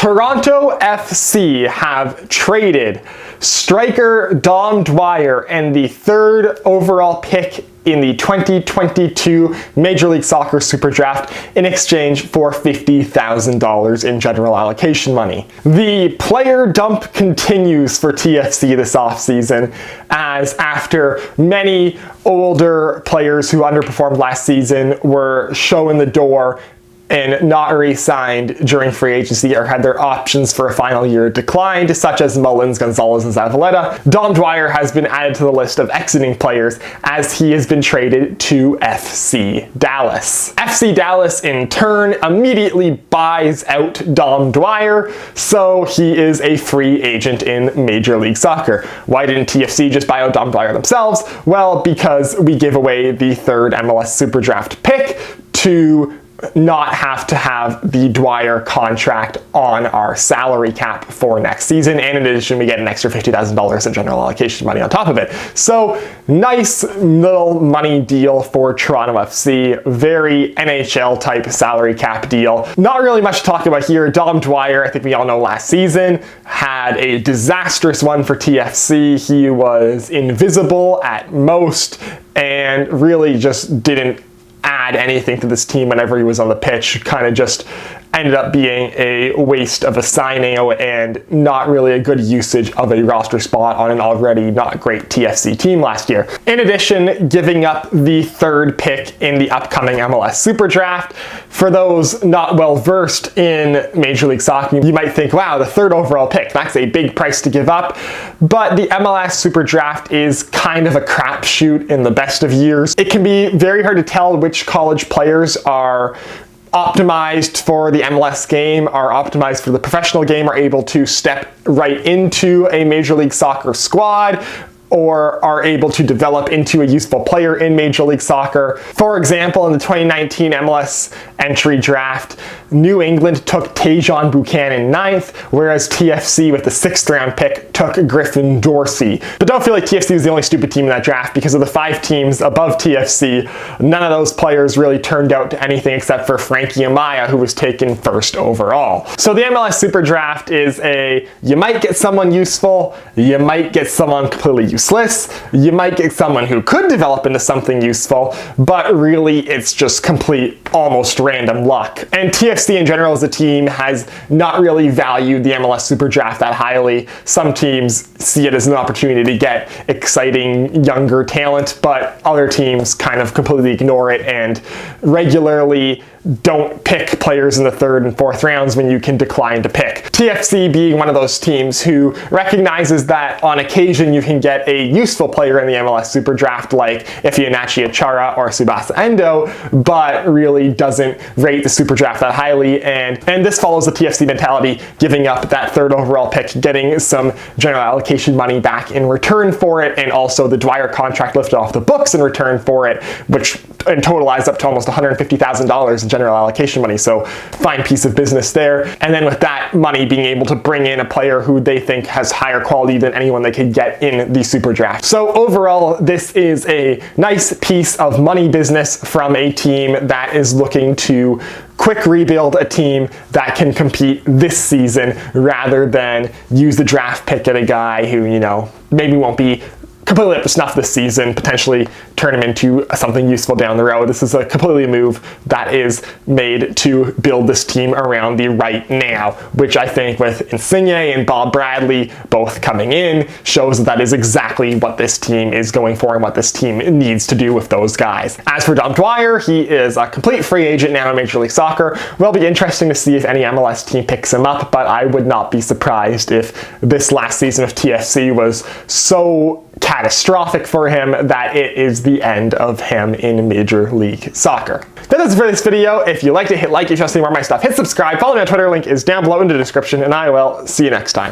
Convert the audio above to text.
Toronto FC have traded striker Dwyer and the 3rd overall pick in the 2022 Major League Soccer Superdraft in exchange for $50,000 in general allocation money. The player dump continues for TFC this offseason, as after many older players who underperformed last season were shown the door and not re-signed during free agency or had their options for a final year declined, such as Mullins, Gonzalez, and Zavaleta. Dwyer has been added to the list of exiting players as he has been traded to FC Dallas. FC Dallas, in turn, immediately buys out Dwyer, so he is a free agent in Major League Soccer. Why didn't TFC just buy out Dwyer themselves? Well, because we gave away the 3rd MLS Superdraft pick to not have to have the Dwyer contract on our salary cap for next season, and in addition we get an extra $50,000 in general allocation money on top of it. So nice little money deal for Toronto FC, very NHL type salary cap deal. Not really much to talk about here. Dwyer, I think we all know last season, had a disastrous one for TFC. He was invisible at most and really just didn't add anything to this team whenever he was on the pitch. Kind of just ended up being a waste of a signing and not really a good usage of a roster spot on an already not great TFC team last year. In addition, giving up the 3rd pick in the upcoming MLS Superdraft. For those not well versed in Major League Soccer, you might think, wow, the 3rd overall pick, that's a big price to give up. But the MLS Superdraft is kind of a crapshoot in the best of years. It can be very hard to tell which college players are optimized for the MLS game, are optimized for the professional game, are able to step right into a Major League Soccer squad, or are able to develop into a useful player in Major League Soccer. For example, in the 2019 MLS entry draft, New England took Tajon Buchanan 9th, whereas TFC with the 6th round pick took Griffin Dorsey. But don't feel like TFC was the only stupid team in that draft, because of the 5 teams above TFC, none of those players really turned out to anything except for Frankie Amaya, who was taken 1st overall. So the MLS Superdraft is you might get someone useful, you might get someone completely useless, you might get someone who could develop into something useful, but really it's just complete, almost random luck. And TFC in general as a team has not really valued the MLS Superdraft that highly. Some teams see it as an opportunity to get exciting younger talent, but other teams kind of completely ignore it and regularly don't pick players in the 3rd and 4th rounds when you can decline to pick. TFC being one of those teams who recognizes that on occasion you can get a useful player in the MLS Superdraft like Iheanacho Achara or Tsubasa Endo, but really doesn't rate the Superdraft that highly, and this follows the TFC mentality, giving up that 3rd overall pick, getting some general allocation money back in return for it, and also the Dwyer contract lifted off the books in return for it, which in total adds up to almost $150,000 in general allocation money, so fine piece of business there. And then with that money, being able to bring in a player who they think has higher quality than anyone they could get in the Superdraft. So overall, this is a nice piece of money business from a team that is looking to quick rebuild a team that can compete this season, rather than use the draft pick at a guy who, you know, maybe won't be completely up to snuff this season, potentially turn him into something useful down the road. This is a completely move that is made to build this team around the right now, which I think with Insigne and Bob Bradley both coming in shows that is exactly what this team is going for and what this team needs to do with those guys. As for Dwyer, he is a complete free agent now in Major League Soccer. Will be interesting to see if any MLS team picks him up, but I would not be surprised if this last season of TFC was so catastrophic for him that it is the end of him in Major League Soccer. That's it for this video. If you liked it, hit like. If you want to see more of my stuff, hit subscribe. Follow me on Twitter. Link is down below in the description, and I will see you next time.